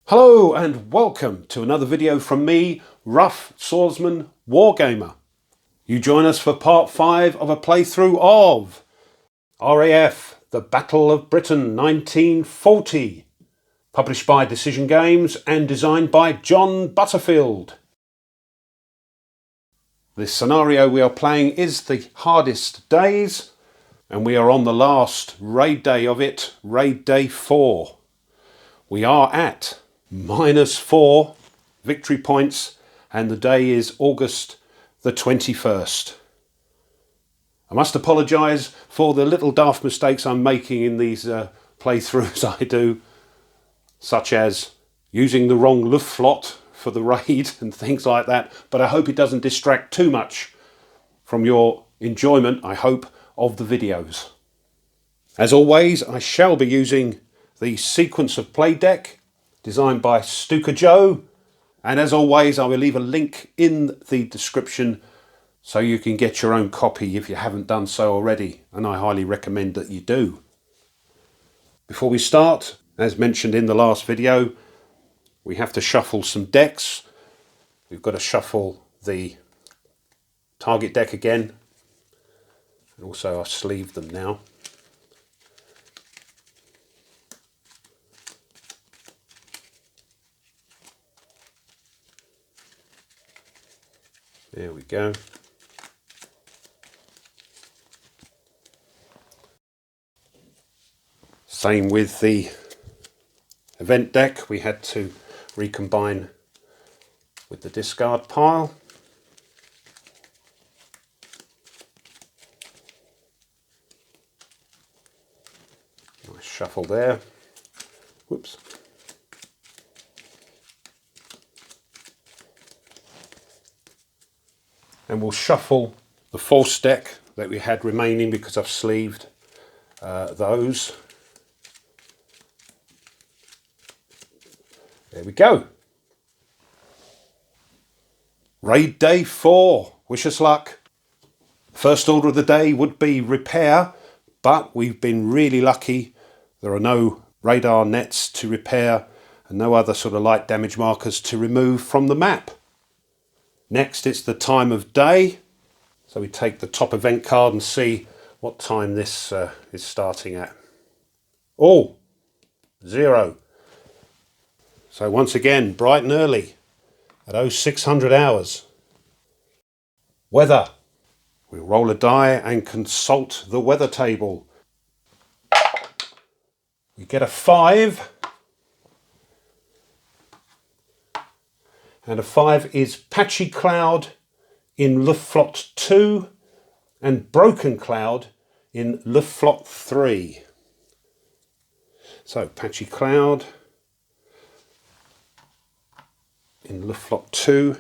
Hello and welcome to another video from me, RAF Swordsman Wargamer. You join us for part 5 of a playthrough of RAF, The Battle of Britain 1940, published by Decision Games and designed by John Butterfield. This scenario we are playing is the Hardest Days, and we are on the last raid day of it, raid day 4. We are at -4 victory points and the day is August the 21st. I must apologise for the little daft mistakes I'm making in these playthroughs I do, such as using the wrong Luftflotte for the raid and things like that, but I hope it doesn't distract too much from your enjoyment, I hope, of the videos. As always, I shall be using the sequence of play deck designed by Stuka Joe, and as always I will leave a link in the description so you can get your own copy if you haven't done so already, and I highly recommend that you do. Before we start, as mentioned in the last video, we have to shuffle some decks. We've got to shuffle the target deck again, and also I've sleeved them now. There we go. Same with the event deck, we had to recombine with the discard pile. Nice shuffle there. Whoops. And we'll shuffle the force deck that we had remaining because I've sleeved those. There we go. Raid day 4. Wish us luck. First order of the day would be repair, but we've been really lucky. There are no radar nets to repair and no other sort of light damage markers to remove from the map. Next, it's the time of day. So we take the top event card and see what time this is starting at. Oh, 0. So once again, bright and early at 0600 hours. Weather. We roll a die and consult the weather table. We get a 5. And a 5 is patchy cloud in Luftflotte 2 and broken cloud in Luftflotte 3. So patchy cloud in Luftflotte 2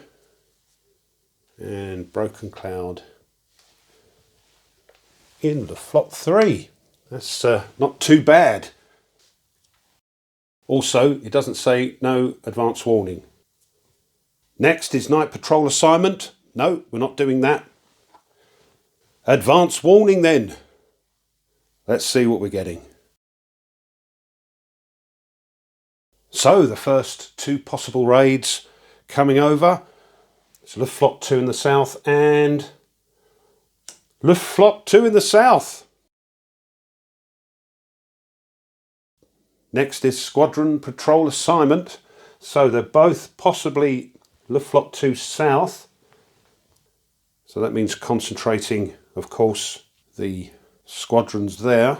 and broken cloud in Luftflotte 3. That's not too bad. Also, it doesn't say no advance warning. Next is night patrol assignment. No, we're not doing that. Advance warning then. Let's see what we're getting. So the first 2 possible raids coming over. It's Luftflotte 2 in the south and Luftflotte 2 in the south. Next is squadron patrol assignment. So they're both possibly Luftflotte 2 south, so that means concentrating, of course, the squadrons there.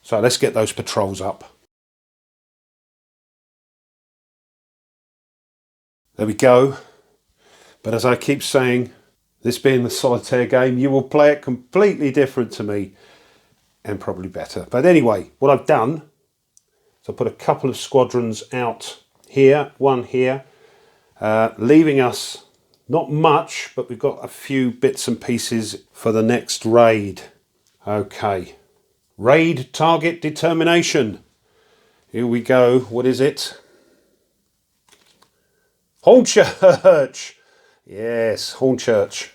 So let's get those patrols up. There we go. But as I keep saying, this being the Solitaire game, you will play it completely different to me and probably better. But anyway, what I've done is I put a couple of squadrons out here, one here, leaving us not much, but we've got a few bits and pieces for the next raid. Okay, raid target determination. Here we go. What is it? Hornchurch. Yes, Hornchurch.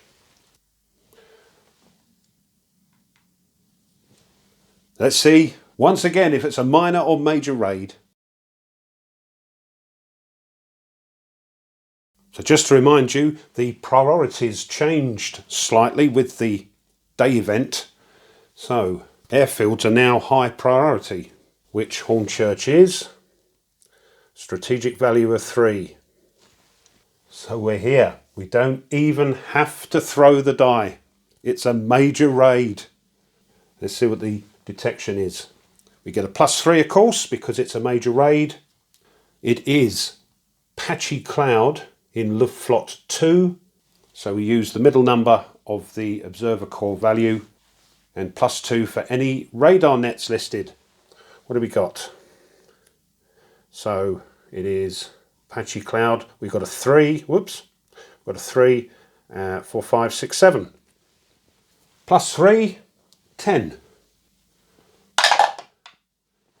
Let's see once again if it's a minor or major raid. So just to remind you, the priorities changed slightly with the day event. So airfields are now high priority, which Hornchurch is. Strategic value of 3. So we're here. We don't even have to throw the die. It's a major raid. Let's see what the detection is. We get a +3, of course, because it's a major raid. It is patchy cloud in Luftflotte 2. So we use the middle number of the observer core value and +2 for any radar nets listed. What have we got? So it is patchy cloud. We've got a 3. Whoops. We've got a 3, 4, 5, 6, 7. +3, 10.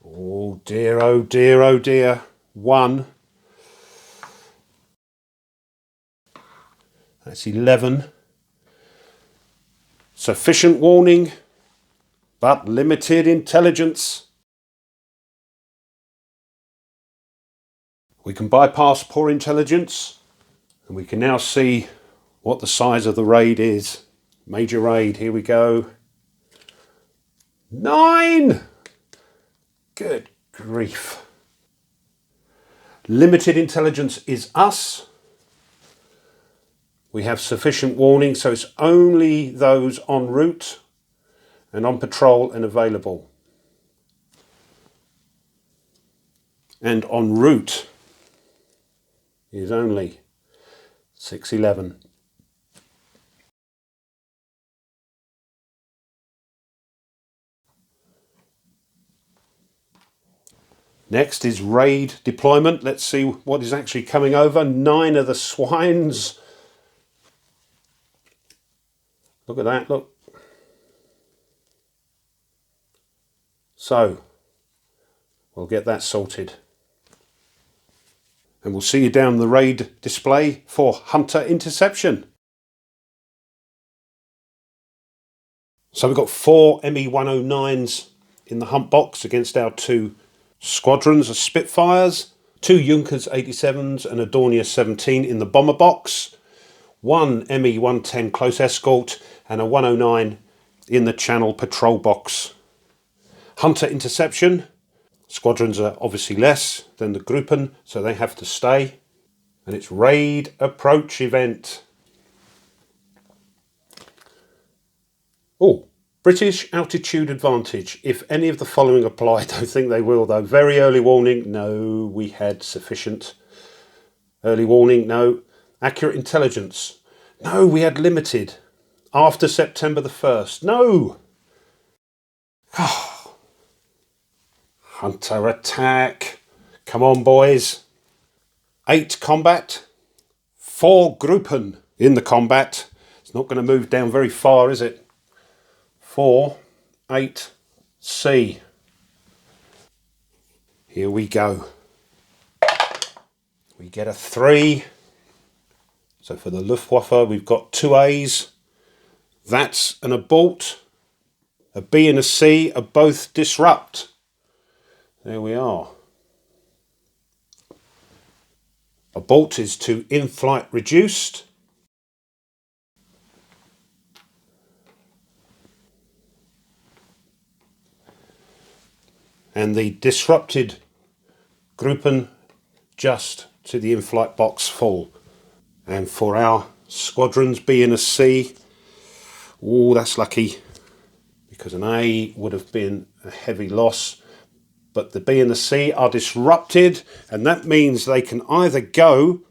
Oh dear, oh dear, oh dear. 1. That's 11. Sufficient warning, but limited intelligence. We can bypass poor intelligence, and we can now see what the size of the raid is. Major raid, here we go. 9! Good grief. Limited intelligence is us. We have sufficient warning, so it's only those en route and on patrol and available. And en route is only 611. Next is raid deployment. Let's see what is actually coming over. 9 of the swines. Look at that, look. So, we'll get that sorted. And we'll see you down the raid display for Hunter interception. So we've got 4 ME-109s in the hunt box against our 2 squadrons of Spitfires, 2 Junkers 87s and a Dornier 17 in the bomber box, 1 ME-110 close escort and a 109 in the Channel patrol box. Hunter interception. Squadrons are obviously less than the Gruppen, so they have to stay. And it's raid approach event. Oh, British altitude advantage. If any of the following apply, I don't think they will though. Very early warning. No, we had sufficient. Early warning. No. Accurate intelligence. No, we had limited. After September the 1st. No. Hunter attack. Come on, boys. 8 combat. 4 Gruppen in the combat. It's not going to move down very far, is it? 4, 8, C. Here we go. We get a 3. So for the Luftwaffe, we've got 2 A's. That's an abort. A B and a C are both disrupt. There we are. Abort is to in-flight reduced. And the disrupted Gruppen just to the in-flight box full. And for our squadrons, B and a C, oh, that's lucky, because an A would have been a heavy loss. But the B and the C are disrupted, and that means they can either go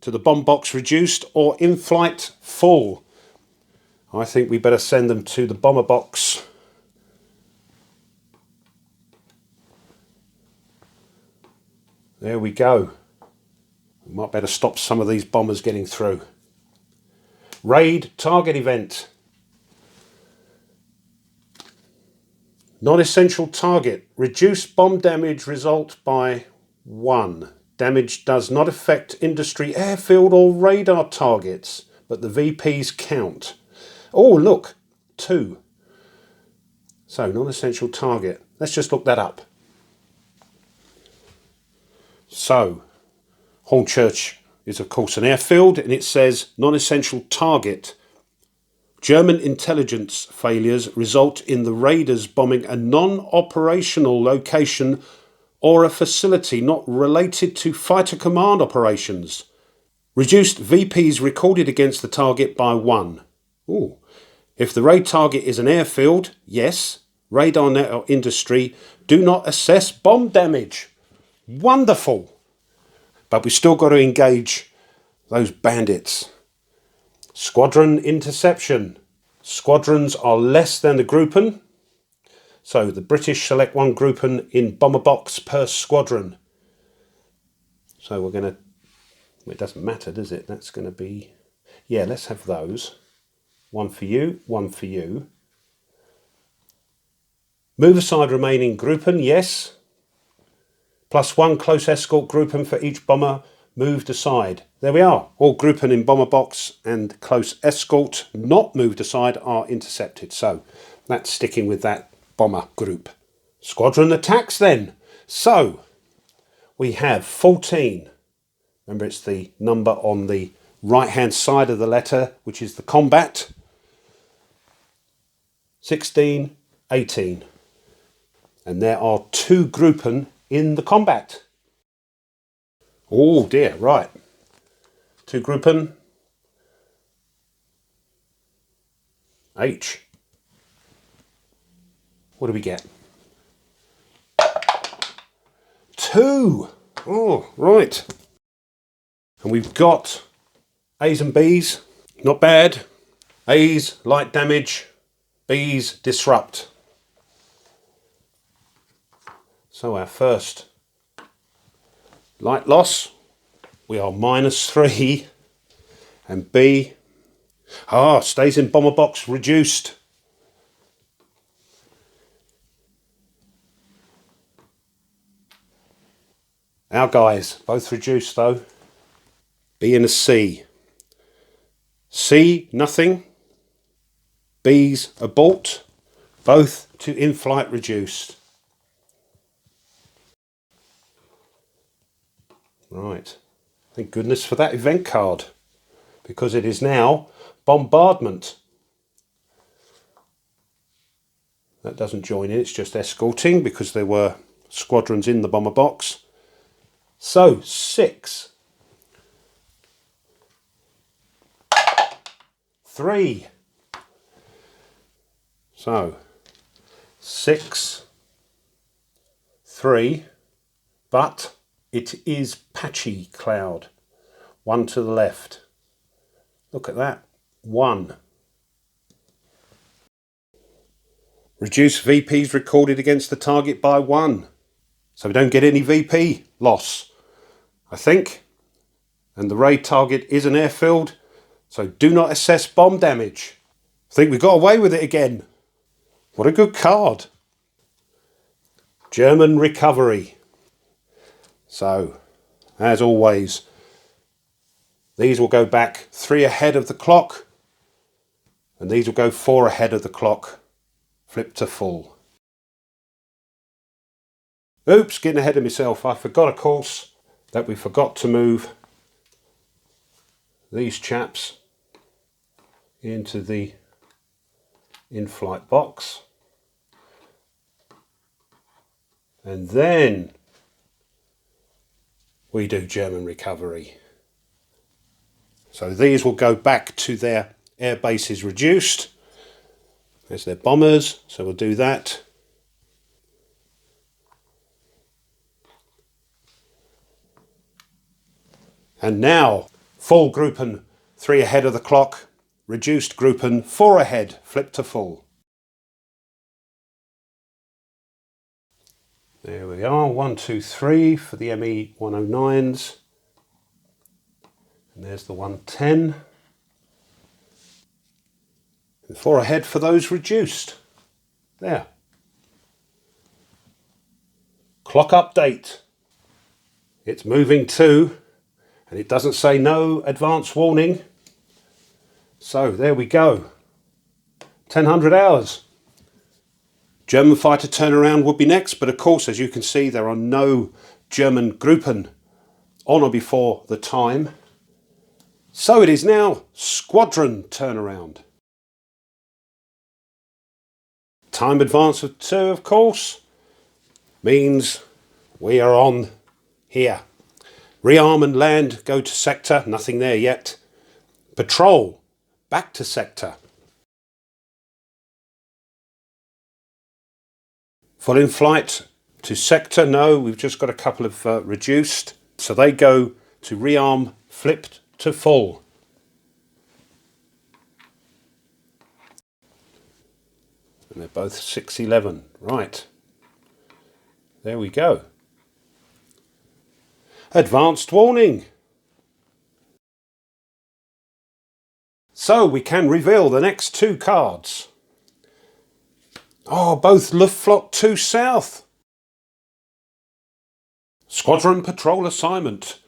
to the bomb box reduced or in-flight full. I think we better send them to the bomber box. There we go. We might better stop some of these bombers getting through. Raid target event. Non-essential target. Reduce bomb damage result by 1. Damage does not affect industry, airfield or radar targets, but the VPs count. Oh, look, 2. So, non-essential target. Let's just look that up. So, Hornchurch is of course an airfield, and it says non-essential target. German intelligence failures result in the raiders bombing a non-operational location or a facility not related to fighter command operations. Reduced VPs recorded against the target by 1. Ooh. If the raid target is an airfield, yes. Radar net or industry, do not assess bomb damage. Wonderful. But we've still got to engage those bandits. Squadron interception. Squadrons are less than the Gruppen. So the British select 1 Gruppen in bomber box per squadron. So we're going to, it doesn't matter, does it? That's going to be, yeah, let's have those. 1 for you, 1 for you. Move aside remaining Gruppen, yes. Plus 1 close escort Gruppen for each bomber moved aside. There we are. All Gruppen in bomber box and close escort not moved aside are intercepted. So that's sticking with that bomber group. Squadron attacks then. So we have 14. Remember, it's the number on the right hand side of the letter, which is the combat. 16, 18. And there are 2 Gruppen in the combat. Oh dear, right. 2 Gruppen. H. What do we get? 2. Oh, right. And we've got A's and B's. Not bad. A's, light damage. B's, disrupt. So our first light loss, we are -3. And B, stays in bomber box, reduced. Our guys, both reduced though. B and a C. C, nothing. B's, abort. Both to in-flight reduced. Right. Thank goodness for that event card, because it is now bombardment. That doesn't join in, it's just escorting because there were squadrons in the bomber box. So 6. 3. So 6, 3, but it is patchy cloud. 1 to the left. Look at that. 1. Reduce VPs recorded against the target by 1. So we don't get any VP loss, I think. And the raid target is an airfield, so do not assess bomb damage. I think we got away with it again. What a good card. German recovery. So, as always, these will go back 3 ahead of the clock, and these will go 4 ahead of the clock, flip to full. Oops, getting ahead of myself. I forgot, of course, that we forgot to move these chaps into the in-flight box. And then we do German recovery. So these will go back to their air bases reduced. There's their bombers, so we'll do that. And now, full Gruppen 3 ahead of the clock, reduced Gruppen 4 ahead, flip to full. There we are, 1, 2, 3 for the ME 109s. And there's the 110. And 4 ahead for those reduced. There. Clock update. It's moving too, and it doesn't say no advance warning. So there we go. 1000 hours. German fighter turnaround would be next, but of course, as you can see, there are no German Gruppen on or before the time. So it is now squadron turnaround. Time advance of 2, of course, means we are on here. Rearm and land, go to sector, nothing there yet. Patrol, back to sector. Full in flight to sector, no, we've just got a couple of reduced. So they go to rearm, flipped to full. And they're both 611, right. There we go. Advanced warning. So we can reveal the next 2 cards. Oh, both Luftflotte 2 South. Squadron patrol assignment.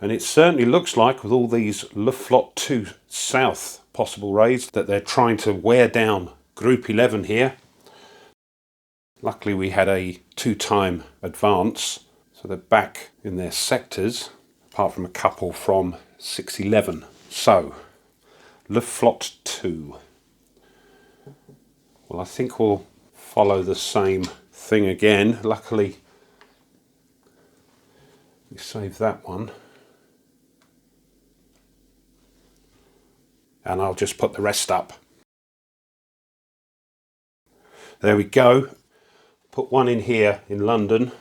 And it certainly looks like, with all these Luftflotte 2 South possible raids, that they're trying to wear down Group 11 here. Luckily we had a 2-time advance, so they're back in their sectors, apart from a couple from 611. So, Luftflotte 2. Well, I think we'll follow the same thing again. Luckily, we saved that one. And I'll just put the rest up. There we go. Put one in here in London.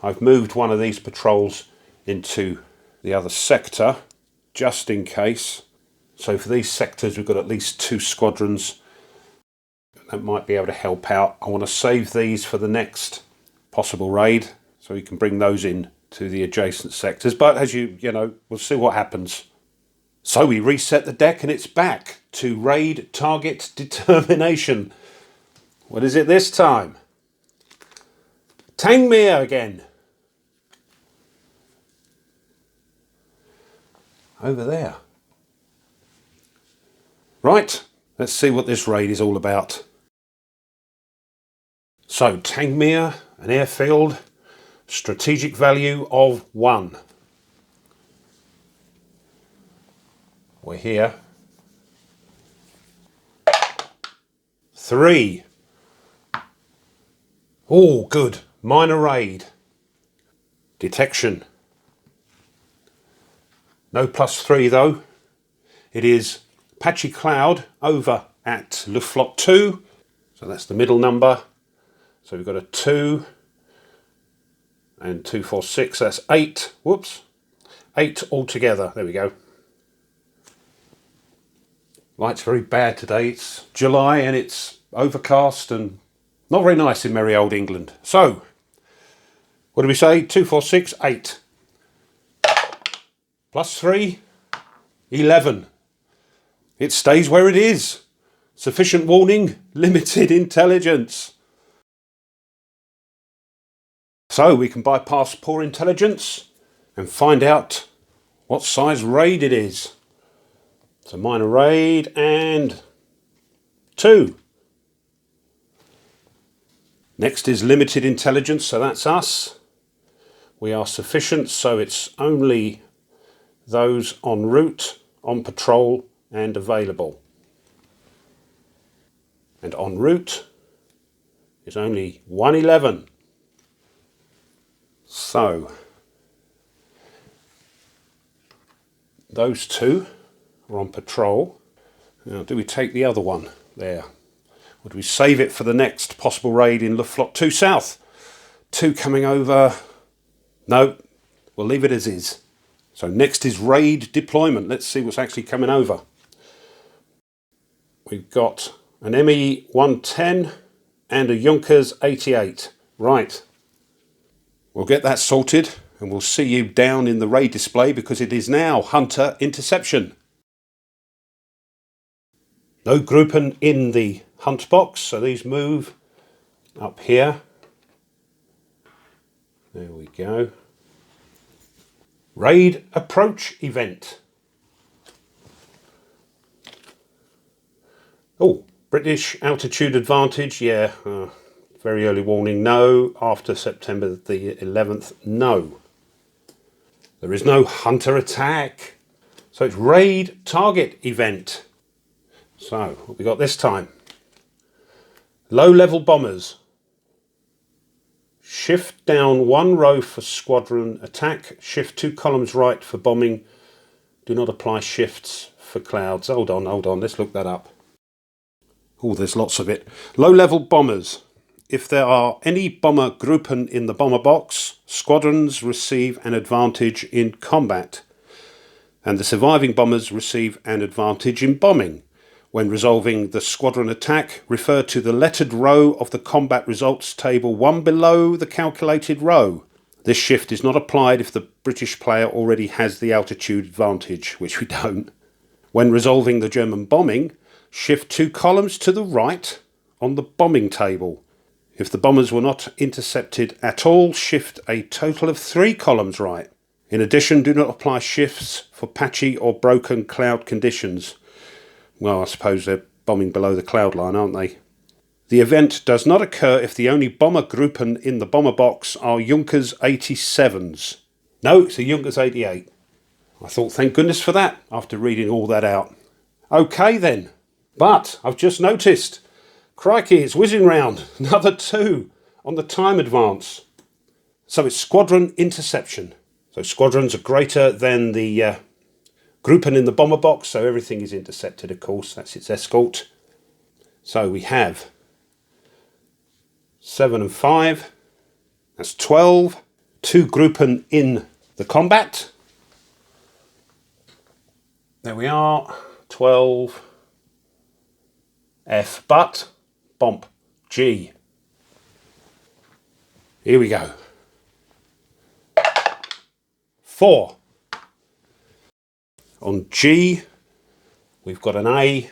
I've moved one of these patrols into the other sector, just in case. So for these sectors, we've got at least 2 squadrons that might be able to help out. I want to save these for the next possible raid, so we can bring those in to the adjacent sectors. But as you know, we'll see what happens. So we reset the deck and it's back to raid target determination. What is it this time? Tangmere again. Over there. Right, let's see what this raid is all about. So, Tangmere, an airfield, strategic value of 1. We're here. 3. Oh, good. Minor raid. Detection. No +3 though. It is patchy cloud over at Luftflotte 2. So that's the middle number. So we've got a 2 and 2, 4, 6. That's 8. Whoops. 8 altogether. There we go. Light's very bad today. It's July and it's overcast and not very nice in merry old England. So, what do we say? 2, 4, 6, 8. +3, 11. It stays where it is. Sufficient warning, limited intelligence. So we can bypass poor intelligence and find out what size raid it is. It's a minor raid and 2. Next is limited intelligence, so that's us. We are sufficient, so it's only those en route, on patrol and available. And en route is only 111. So, those 2 are on patrol. Now, do we take the other one there? Or do we save it for the next possible raid in Luftflotte 2 South? 2 coming over. No, we'll leave it as is. So next is raid deployment. Let's see what's actually coming over. We've got an ME 110 and a Junkers 88. Right. We'll get that sorted and we'll see you down in the raid display because it is now Hunter Interception. No Gruppen in the hunt box, so these move up here. There we go. Raid approach event. Oh, British altitude advantage, yeah. Very early warning, no. After September the 11th, no. There is no hunter attack. So it's raid target event. So what we got this time? Low level bombers. Shift down 1 row for squadron attack. Shift 2 columns right for bombing. Do not apply shifts for clouds. Hold on. Let's look that up. Oh, there's lots of it. Low level bombers. If there are any bomber Gruppen in the bomber box, squadrons receive an advantage in combat, and the surviving bombers receive an advantage in bombing. When resolving the squadron attack, refer to the lettered row of the combat results table, one below the calculated row. This shift is not applied if the British player already has the altitude advantage, which we don't. When resolving the German bombing, shift 2 columns to the right on the bombing table. If the bombers were not intercepted at all, shift a total of 3 columns right. In addition, do not apply shifts for patchy or broken cloud conditions. Well, I suppose they're bombing below the cloud line, aren't they? The event does not occur if the only bomber Gruppen in the bomber box are Junkers 87s. No, it's a Junkers 88. I thought, thank goodness for that, after reading all that out. Okay then, but I've just noticed, crikey, it's whizzing round, another 2 on the time advance. So it's squadron interception. So squadrons are greater than the Gruppen in the bomber box, so everything is intercepted, of course, that's its escort. So we have 7 and 5, that's 12, 2 Gruppen in the combat. There we are, 12, F, but, bomb, G. Here we go. 4. On G, we've got an A.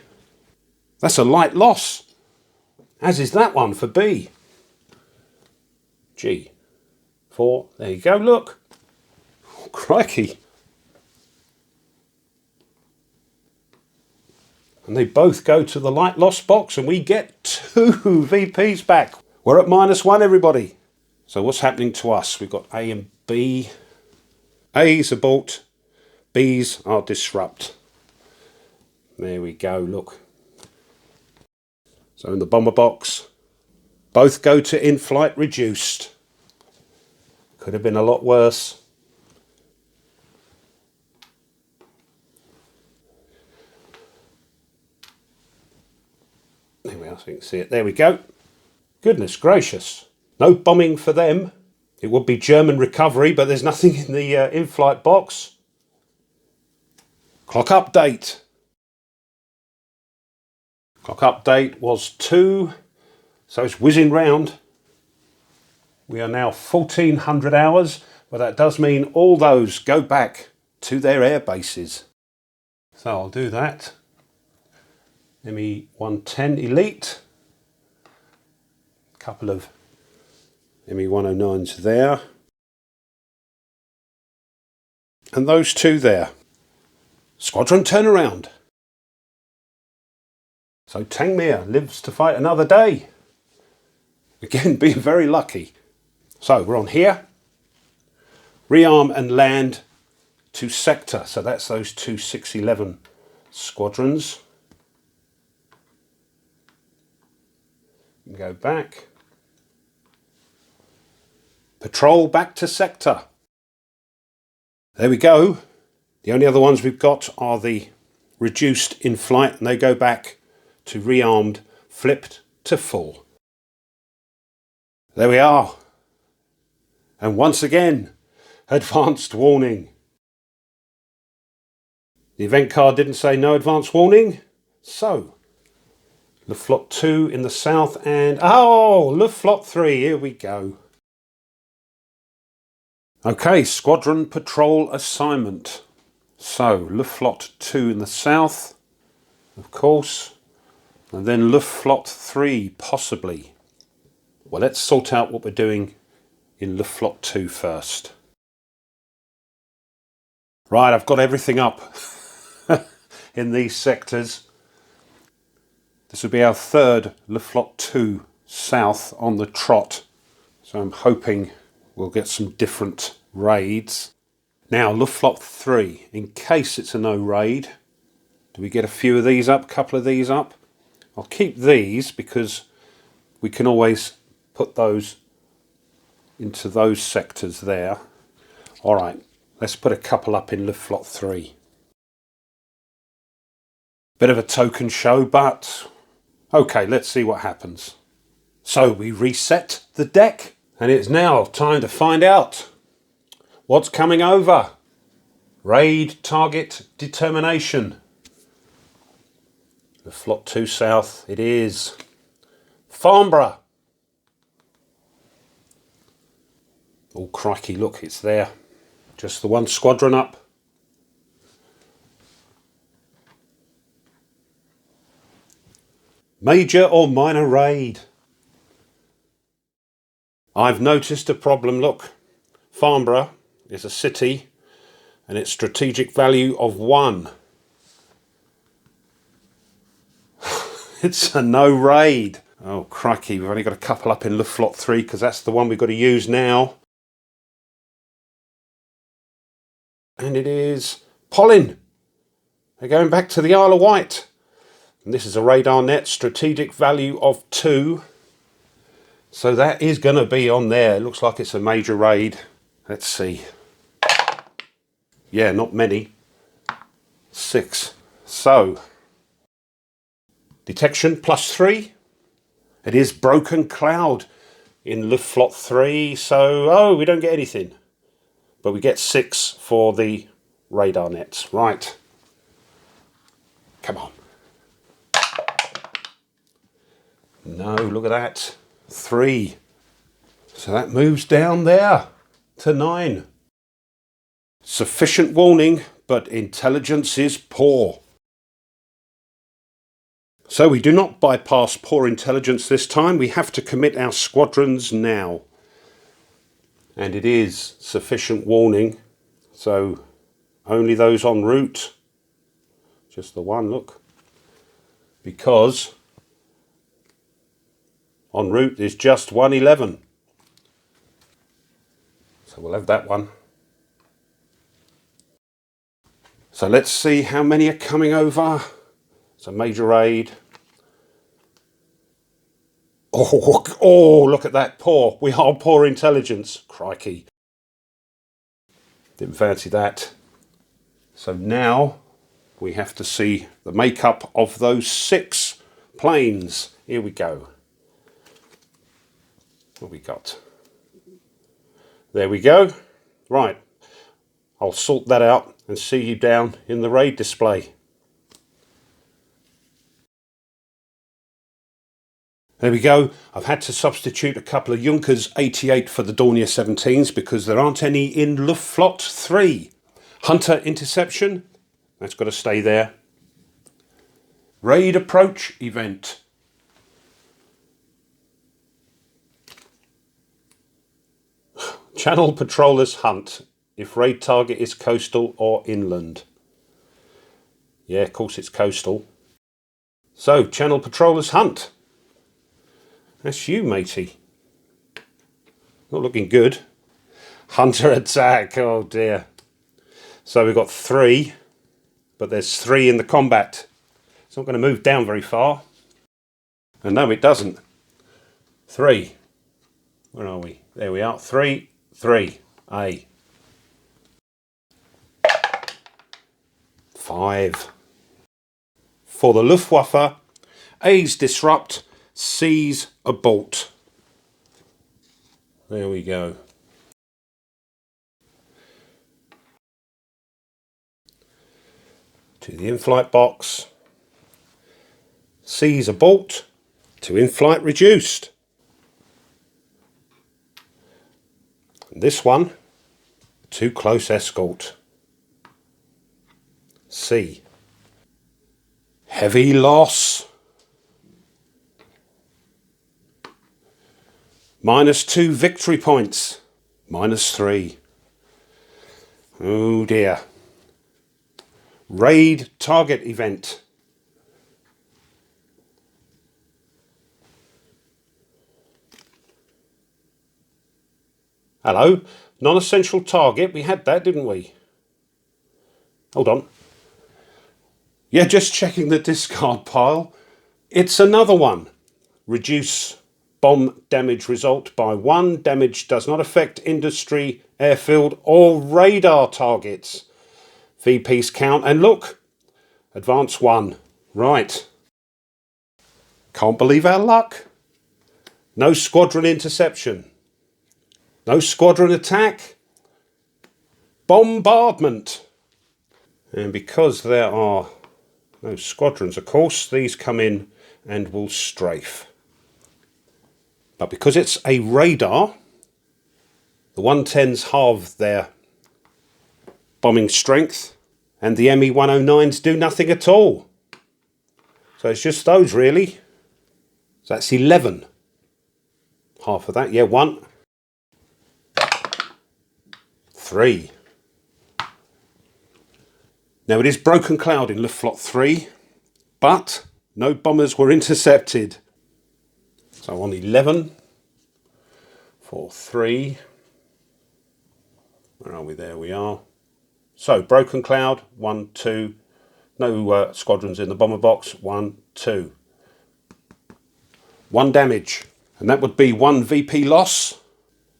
That's a light loss, as is that one for B. G. 4, there you go, look. Oh, crikey. And they both go to the light loss box and we get 2 VPs back. We're at -1, everybody. So what's happening to us? We've got A and B. A's abort, B's are disrupt. There we go, look. So in the bomber box, both go to in-flight reduced. Could have been a lot worse. There we are, so you can see it. There we go. Goodness gracious. No bombing for them. It would be German recovery, but there's nothing in the in-flight box. Clock update. Clock update was 2, so it's whizzing round. We are now 1400 hours, but that does mean all those go back to their air bases. So I'll do that. ME-110 Elite. A couple of ME-109s there. And those 2 there. Squadron turnaround. So Tangmere lives to fight another day. Again, being very lucky. So we're on here. Rearm and land to sector. So that's those 2 611 squadrons. Go back. Patrol back to sector. There we go. The only other ones we've got are the reduced in flight, and they go back to rearmed, flipped to full. There we are. And once again, advanced warning. The event card didn't say no advance warning, so Le Flot 2 in the south and, oh, Le Flot 3, here we go. Okay, squadron patrol assignment. So, Le Flot 2 in the south, of course, and then Le Flot 3, possibly. Well, let's sort out what we're doing in Le Flot 2 first. Right, I've got everything up in these sectors. This will be our 3rd Le Flot 2 south on the trot. So I'm hoping we'll get some different raids. Now, Luftflotte 3, in case it's a no raid, do we get a few of these up, a couple of these up? I'll keep these because we can always put those into those sectors there. All right, let's put a couple up in Luftflotte 3. Bit of a token show, but okay, let's see what happens. So we reset the deck, and it's now time to find out what's coming over. Raid target determination. Luftflotte 2 South, it is. Farnborough. Oh crikey, look, it's there. Just the one squadron up. Major or minor raid? I've noticed a problem, look. Farnborough is a city and its strategic value of 1. It's a no raid. Oh crikey, we've only got a couple up in Luftflotte 3 because that's the one we've got to use now. And it is Pollen. They're going back to the Isle of Wight. And this is a radar net, strategic value of 2. So that is going to be on there. It looks like it's a major raid. Let's see. Yeah, not many. 6. So, detection +3. It is Broken Cloud in Luftflotte 3. So, oh, we don't get anything. But we get 6 for the radar nets. Right. Come on. No, look at that. 3. So that moves down there to 9. Sufficient warning, but intelligence is poor. So we do not bypass poor intelligence this time. We have to commit our squadrons now. And it is sufficient warning. So only those en route. Just the one, look. Because en route is just 111. So we'll have that one. So let's see how many are coming over. It's a major raid. Oh, look at that. Poor. We are poor intelligence. Crikey. Didn't fancy that. So now we have to see the makeup of those 6 planes. Here we go. What we got? There we go. Right. I'll sort that out and see you down in the raid display. There we go. I've had to substitute a couple of Junkers 88 for the Dornier 17s because there aren't any in Luftflotte 3. Hunter interception, that's got to stay there. Raid approach event. Channel patrollers hunt if raid target is coastal or inland. Yeah, of course it's coastal. So, channel patrollers hunt. That's you, matey. Not looking good. Hunter attack, oh dear. So we've got 3, but there's 3 in the combat. It's not going to move down very far. And no, it doesn't. 3. Where are we? There we are. 3, 3. A. 5. For the Luftwaffe, A's disrupt, C's abort. There we go. To the in-flight box. C's abort. To in-flight reduced. And this one, too close escort. C. Heavy loss. -2 victory points. -3. Oh dear. Raid target event. Hello, Non-essential target, we had that, didn't we? Hold on. Yeah, just checking the discard pile. It's another one. Reduce bomb damage result by 1. Damage does not affect industry, airfield or radar targets. VP's count, and look, advance 1. Right. Can't believe our luck. No squadron interception. No squadron attack. Bombardment. And because there are no squadrons, of course, these come in and will strafe. But because it's a radar, the 110s halve their bombing strength, and the ME-109s do nothing at all. So it's just those, really. So that's 11. Half of that, yeah, 1. 3. Now it is Broken Cloud in Luftflotte 3, but no bombers were intercepted. So on 11, for 3, where are we? There we are. So Broken Cloud, 1, 2, no squadrons in the bomber box, 1, 2. 1 damage, and that would be 1 VP loss,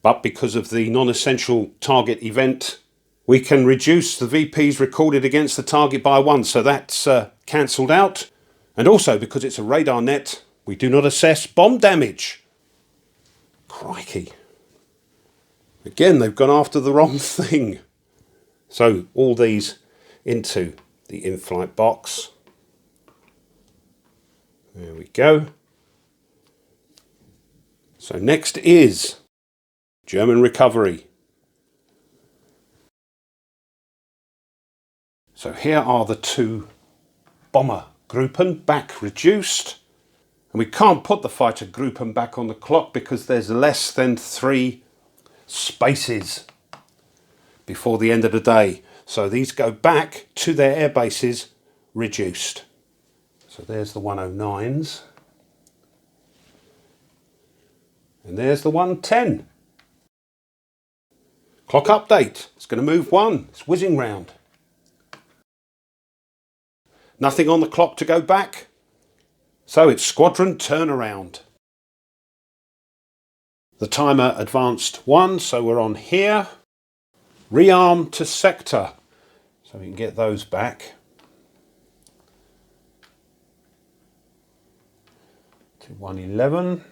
but because of the non-essential target event, we can reduce the VPs recorded against the target by 1, so that's cancelled out. And also, because it's a radar net, we do not assess bomb damage. Crikey. Again, they've gone after the wrong thing. So, all these into the in-flight box. There we go. So next is German recovery. So here are the 2 bomber Gruppen back reduced. And we can't put the fighter Gruppen back on the clock because there's less than 3 spaces before the end of the day. So these go back to their air bases reduced. So there's the 109s. And there's the 110. Clock update. It's going to move 1. It's whizzing round. Nothing on the clock to go back. So it's squadron turnaround. The timer advanced 1, so we're on here. Rearm to sector. So we can get those back. To 111.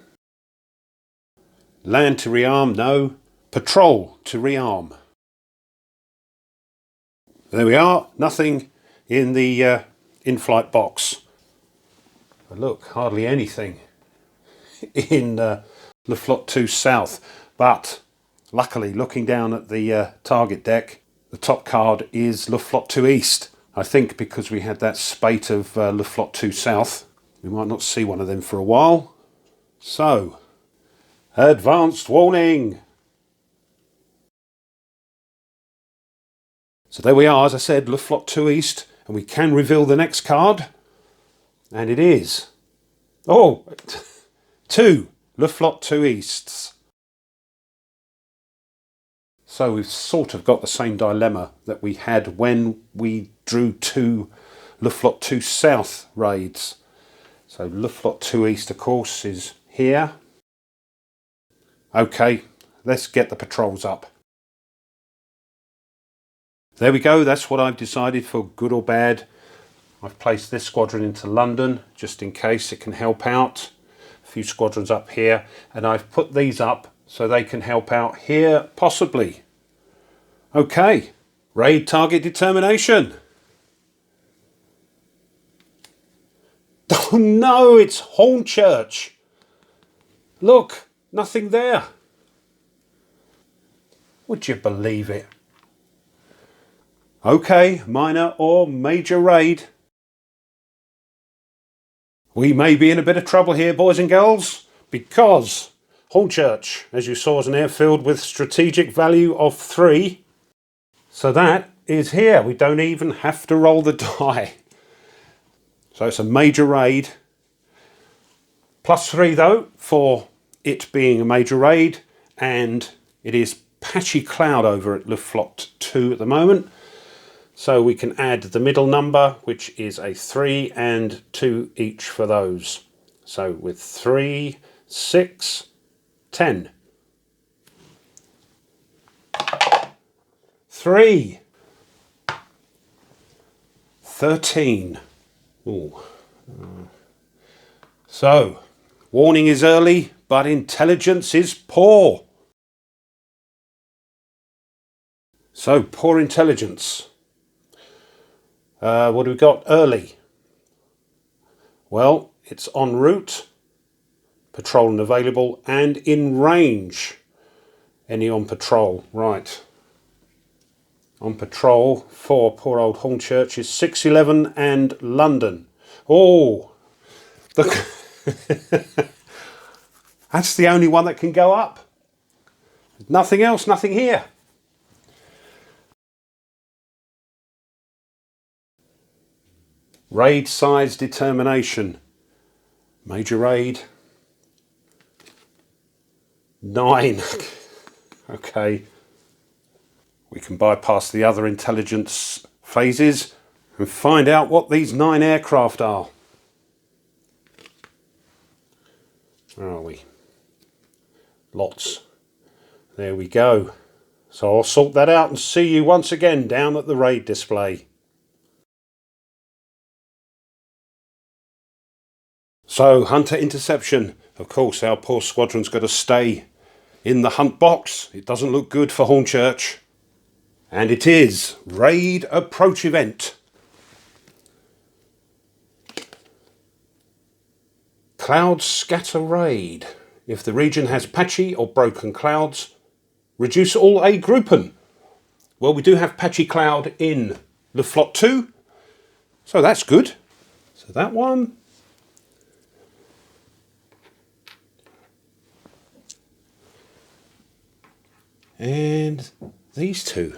Land to rearm, no. Patrol to rearm. There we are, nothing in the in-flight box. But look, hardly anything in Luftflotte 2 South. But luckily, looking down at the target deck, the top card is Luftflotte 2 East. I think because we had that spate of Luftflotte 2 South, we might not see one of them for a while. So, advanced warning. So there we are, as I said, Luftflotte 2 East, and we can reveal the next card. And it is, 2 Luftflotte 2 Easts. So we've sort of got the same dilemma that we had when we drew 2 Luftflotte 2 South raids. So Luftflotte 2 East, of course, is here. Okay, let's get the patrols up. There we go, that's what I've decided for good or bad. I've placed this squadron into London, just in case it can help out. A few squadrons up here, and I've put these up so they can help out here, possibly. Okay, raid target determination. Oh no, it's Hornchurch. Look, nothing there. Would you believe it? Okay, minor or major raid. We may be in a bit of trouble here, boys and girls, because Hornchurch, as you saw, is an airfield with strategic value of 3. So that is here. We don't even have to roll the die. So it's a major raid. +3 though, for it being a major raid, and it is patchy cloud over at Luftflotte 2 at the moment. So we can add the middle number, which is a 3 and 2 each for those. So with 3, 6, 10. 3, 13. Ooh. So, warning is early, but intelligence is poor. So, poor intelligence. What do we got early? Well, it's en route, patrol and available, and in range. Any on patrol? Right. On patrol for poor old Hornchurch is 611 and London. Oh, look. That's the only one that can go up. Nothing else, nothing here. Raid size determination. Major raid. 9. Okay. We can bypass the other intelligence phases and find out what these 9 aircraft are. Where are we? Lots. There we go. So I'll sort that out and see you once again down at the raid display. So, Hunter interception. Of course, our poor squadron's got to stay in the hunt box. It doesn't look good for Hornchurch. And it is raid approach event. Cloud scatter raid. If the region has patchy or broken clouds, reduce all A groupen. Well, we do have patchy cloud in Luftflotte 2, so that's good. So that one. And these two.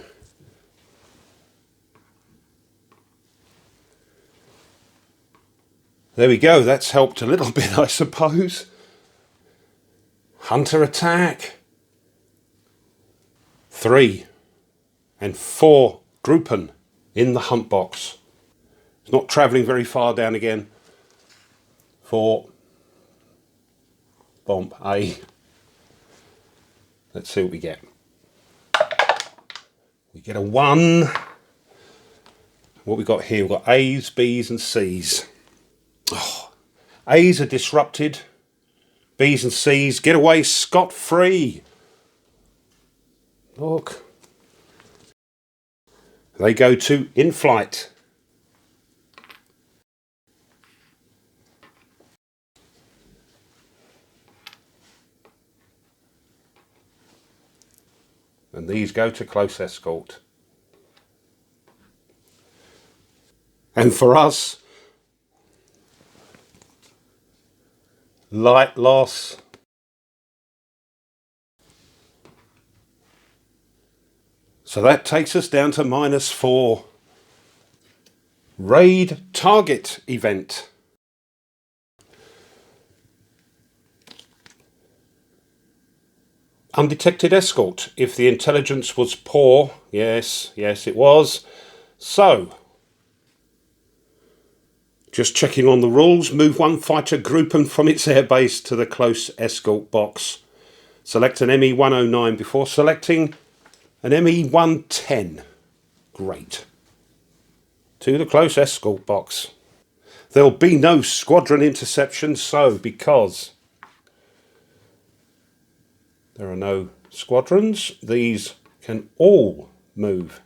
There we go, that's helped a little bit, I suppose. Hunter attack. 3 and 4 groupen in the hunt box. It's not travelling very far down again. 4. Bomb A. Let's see what we get. We get a 1. What we got here? We've got A's, B's and C's. Oh, A's are disrupted. B's and C's get away scot-free. Look. They go to in-flight. And these go to close escort. And for us, light loss. So that takes us down to -4. Raid target event. Undetected escort. If the intelligence was poor, yes, it was. So, just checking on the rules, move 1 fighter groupen from its airbase to the close escort box. Select an ME-109 before selecting an ME-110. Great. To the close escort box. There'll be no squadron interception, so because there are no squadrons, these can all move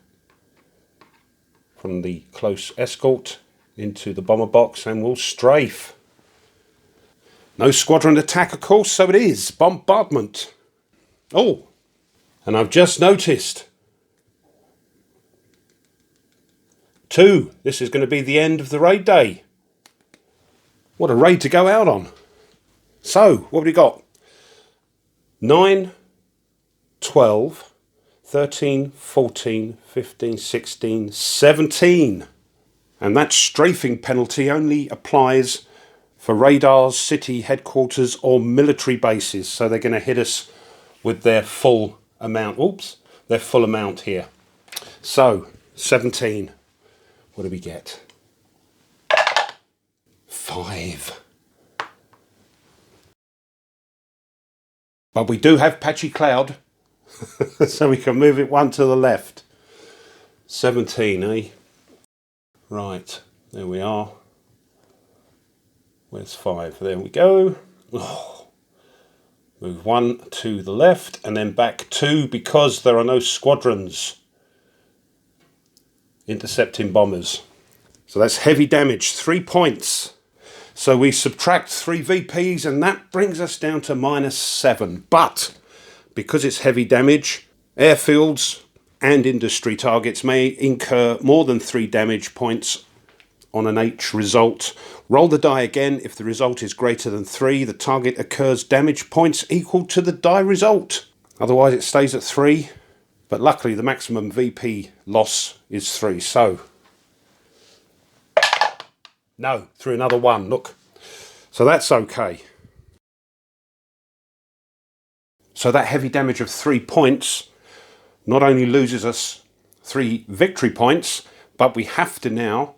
from the close escort into the bomber box and will strafe. No squadron attack, of course, so it is bombardment. Oh, and I've just noticed 2. This is going to be the end of the raid day. What a raid to go out on. So, what have we got? 9, 12, 13, 14, 15, 16, 17. And that strafing penalty only applies for radars, city headquarters or military bases. So they're going to hit us with their full amount. Oops, their full amount here. So 17. What do we get? 5. But we do have patchy cloud, so we can move it one to the left. 17, eh? Right, there we are. Where's 5? There we go. Oh. Move 1 to the left and then back 2 because there are no squadrons intercepting bombers. So that's heavy damage, 3 points. So we subtract 3 VPs and that brings us down to -7. But because it's heavy damage, airfields and industry targets may incur more than 3 damage points on an H result. Roll the die again. If the result is greater than 3, the target occurs damage points equal to the die result. Otherwise it stays at 3. But luckily the maximum VP loss is 3. So, no, through another 1, look. So that's okay. So that heavy damage of 3 points not only loses us 3 victory points, but we have to now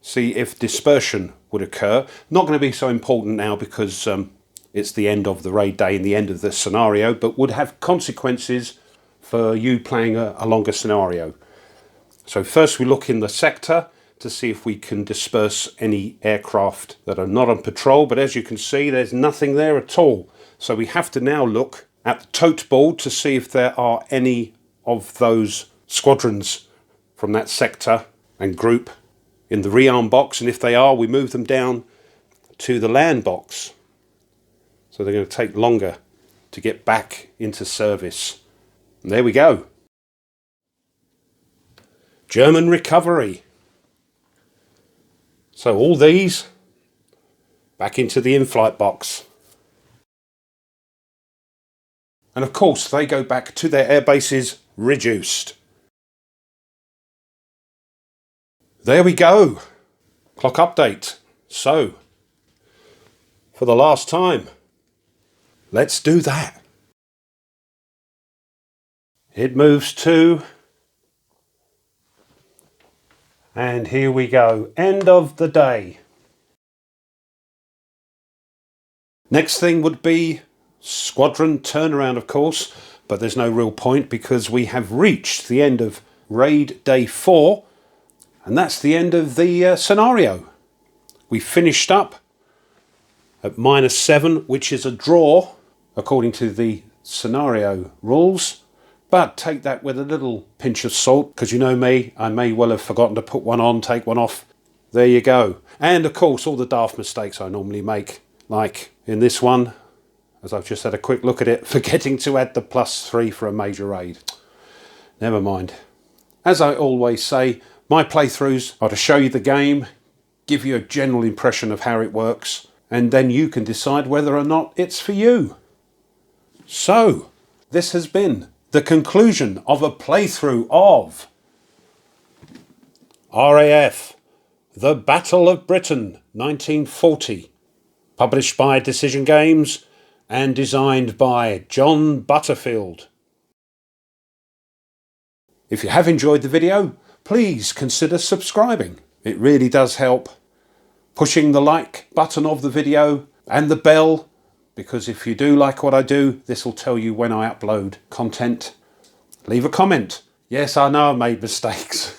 see if dispersion would occur. Not going to be so important now because it's the end of the raid day and the end of the scenario, but would have consequences for you playing a longer scenario. So first we look in the sector to see if we can disperse any aircraft that are not on patrol, but as you can see there's nothing there at all. So we have to now look at the tote board to see if there are any of those squadrons from that sector and group in the rearm box, and if they are, we move them down to the land box. So they're going to take longer to get back into service. And there we go. German recovery. So all these back into the in-flight box. And of course they go back to their air bases reduced. There we go. Clock update. So, for the last time, let's do that. It moves to, and here we go. End of the day. Next thing would be squadron turnaround, of course, but there's no real point because we have reached the end of raid day 4. And that's the end of the scenario. We finished up at -7, which is a draw according to the scenario rules. But take that with a little pinch of salt, because you know me, I may well have forgotten to put one on, take one off. There you go. And of course, all the daft mistakes I normally make, like in this one, as I've just had a quick look at it, forgetting to add the +3 for a major raid. Never mind. As I always say, my playthroughs are to show you the game, give you a general impression of how it works, and then you can decide whether or not it's for you. So, this has been the conclusion of a playthrough of RAF, The Battle of Britain, 1940, published by Decision Games and designed by John Butterfield. If you have enjoyed the video, please consider subscribing. It really does help. Pushing the like button of the video and the bell, because if you do like what I do, this will tell you when I upload content. Leave a comment. Yes, I know I made mistakes.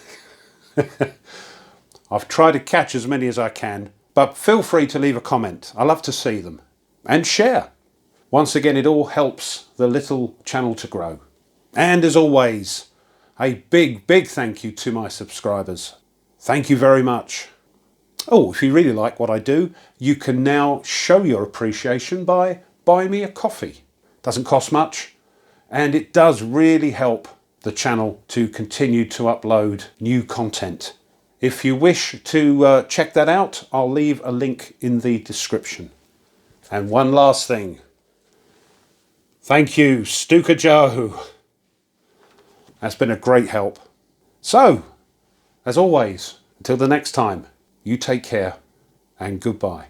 I've tried to catch as many as I can, but feel free to leave a comment. I love to see them. And share. Once again, it all helps the little channel to grow. And as always, a big thank you to my subscribers. Thank you very much. Oh, if you really like what I do, you can now show your appreciation by buying me a coffee. Doesn't cost much, and it does really help the channel to continue to upload new content. If you wish to check that out, I'll leave a link in the description. And one last thing. Thank you, Stuka Joe. That's been a great help. So, as always, until the next time, you take care and goodbye.